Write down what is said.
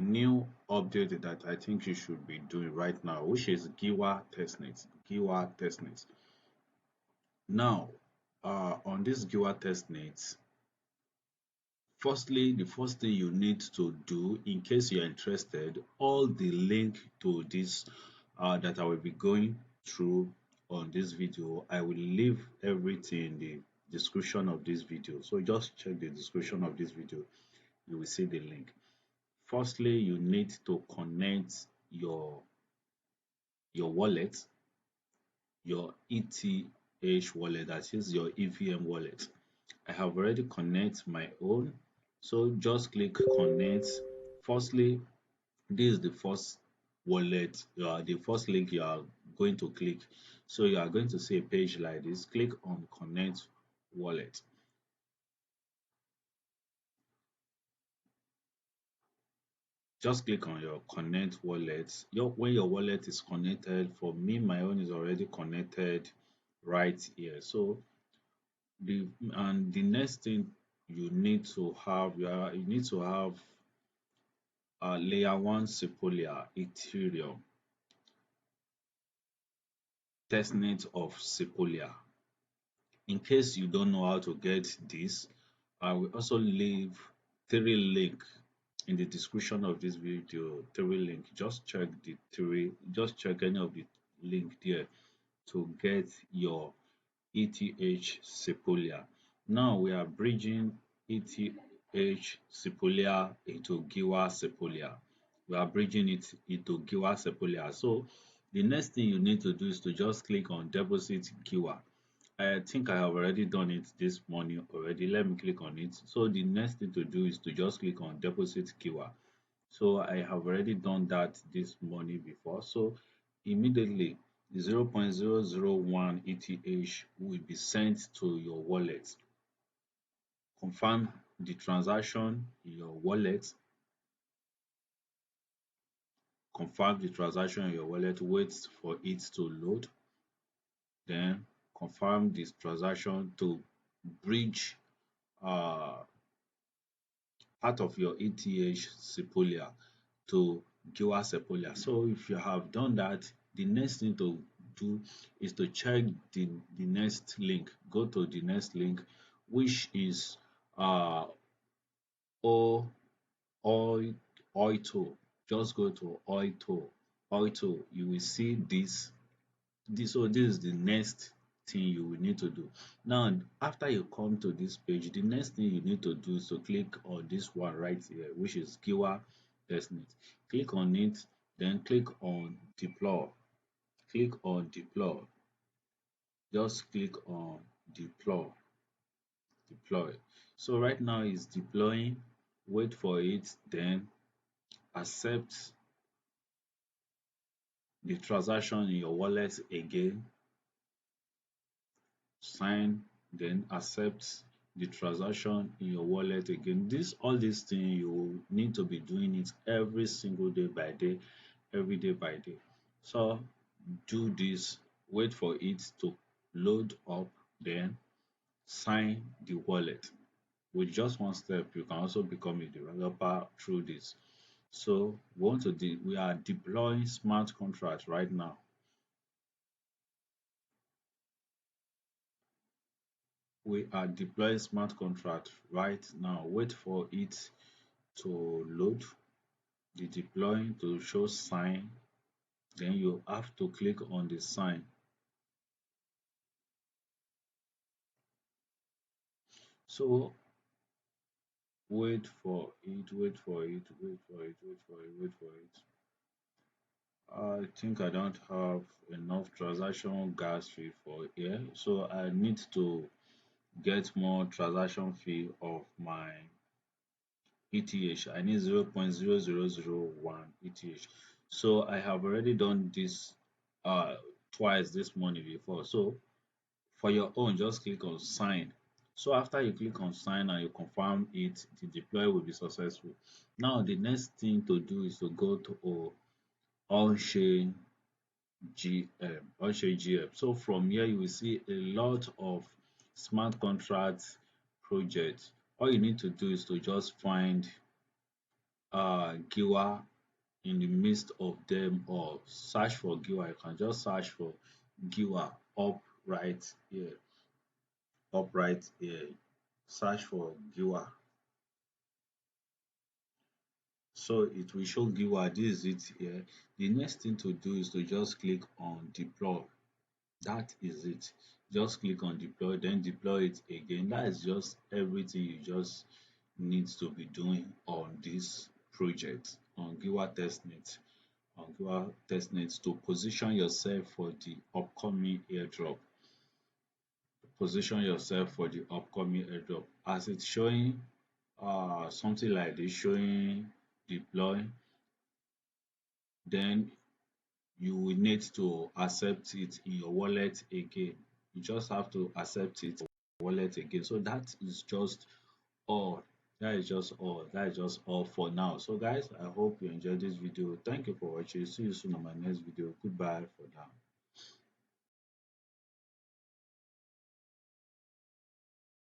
new update that I think you should be doing right now, which is Giwa Testnet. Giwa Testnet. Now, on this Giwa Testnet, firstly, the first thing you need to do, in case you're interested, all the link to this that I will be going through on this video, I will leave everything in the description of this video. So just check the description of this video. You will see the link. Firstly, you need to connect your wallet, your ETH wallet, that is your EVM wallet. I have already connect my own, so just click connect. Firstly, this is the first wallet, the first link you are going to click. So you are going to see a page like this. Click on connect wallet. Just click on your connect wallet. When your wallet is connected, for me, my own is already connected right here. So the next thing you need to have, you need to have layer one Sepolia Ethereum testnet of Sepolia. In case you don't know how to get this, I will also leave three link in the description of this video. Three link. Just check the three. Just check any of the link there to get your ETH Sepolia. Now we are bridging ETH Sepolia into Giwa Sepolia. We are bridging it into Giwa Sepolia. So the next thing you need to do is to just click on deposit Giwa. I think I have already done it this morning already. Let me click on it. So the next thing to do is to just click on deposit Giwa. So I have already done that this morning before. So immediately 0.001 ETH will be sent to your wallet. Confirm the transaction in your wallet. Confirm the transaction in your wallet. Wait for it to load. Then confirm this transaction to bridge part of your ETH Sepolia to Giwa Sepolia. So if you have done that, the next thing to do is to check the next link. Go to the next link, which is o oito. Just go to oito. You will see this. So this is the next thing you will need to do. Now, after you come to this page, the next thing you need to do is to click on this one right here, which is Giwa Testnet. Click on it, then click on deploy. Click on deploy. Just click on deploy. So right now it's deploying. Wait for it, then accept the transaction in your wallet again. Sign, then accept the transaction in your wallet again. All these things you need to be doing it every single day by day, every day by day. So do this, wait for it to load up, then sign the wallet. With just one step, you can also become a developer through this. So we are deploying smart contracts right now. We are deploying smart contract right now. Wait for it to load, the deploying to show sign, then you have to click on the sign. So wait for it. I think I don't have enough transaction gas fee for here, so I need to get more transaction fee of my ETH. I need 0.0001 ETH. So I have already done this twice this morning before. So for your own, just click on sign. So after you click on sign and you confirm it, the deploy will be successful. Now the next thing to do is to go to on-chain GM. So from here you will see a lot of smart contracts projects. All you need to do is to just find Giwa in the midst of them all. Search for Giwa. You can just search for Giwa up right here. Search for Giwa. So it will show Giwa. This is it here. The next thing to do is to just click on deploy. That is it. Just click on deploy, then deploy it again. That is just everything you just need to be doing on this project on Giwa Testnet. On Giwa Testnet to position yourself for the upcoming airdrop. Position yourself for the upcoming airdrop. As it's showing something like this showing deploy, then you will need to accept it in your wallet again. You just have to accept it in your wallet again. So that is just all. That is just all for now. So guys, I hope you enjoyed this video. Thank you for watching. See you soon on my next video. Goodbye for now.